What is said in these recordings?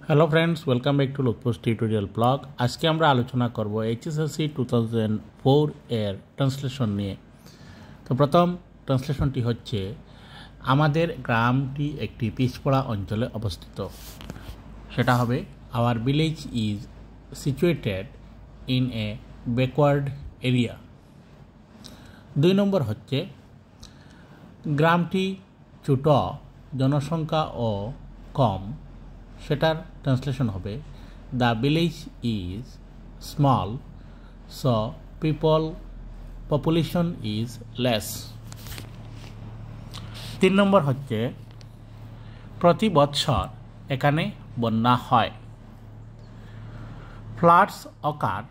Hello friends, welcome back to লোকপোস্ট tutorial blog. আজকে আমরা আলোচনা করব এইচএসএসসি 2004 এর ট্রান্সলেশন নিয়ে। তো প্রথম ট্রান্সলেশনটি হচ্ছে, আমাদের গ্রামটি একটি পিছপড়া অঞ্চলে অবস্থিত। সেটা হবে, our village is situated in a backward area. 2 নম্বর হচ্ছে, গ্রামটি ছোট, জনসংখ্যা ও কম। সেটার ট্রান্সলেশন হবে, the village is small, so population is less. 3 নম্বর হচ্ছে, প্রতি বৎসর এখানে বন্যা হয়। Floods ochre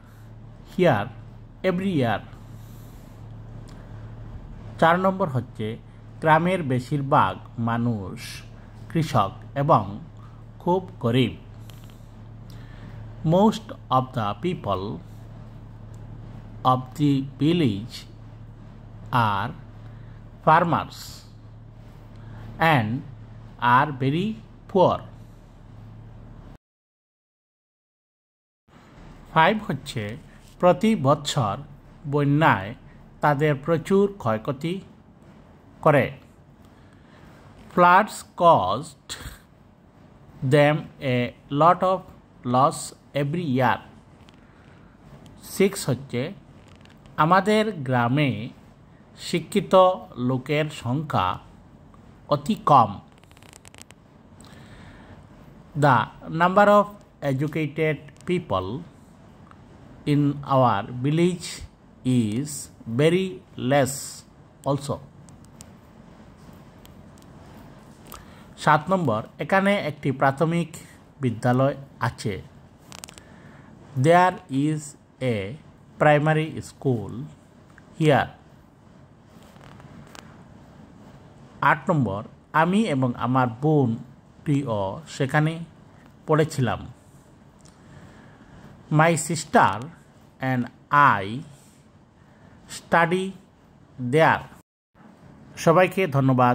here every year. 4 নম্বর হচ্ছে, গ্রামের বেশিরভাগ মানুষ কৃষক এবং খুব গরিব। Most of the people of the village are farmers and are very poor. 5 হচ্ছে, প্রতি বছর বন্যায় তাদের প্রচুর ক্ষয়ক্ষতি করে। Floods caused them a lot of loss every year. 6 হচ্ছে, আমাদের গ্রামে শিক্ষিত লোকের সংখ্যা অতি কম। The number of educated people in our village is very less also. 7 নম্বর, এখানে একটি প্রাথমিক বিদ্যালয় আছে। There is a primary school here. 8 নম্বর, আমি এবং আমার বোনটিও সেখানে পড়েছিলাম। My sister and I study there. সবাইকে ধন্যবাদ।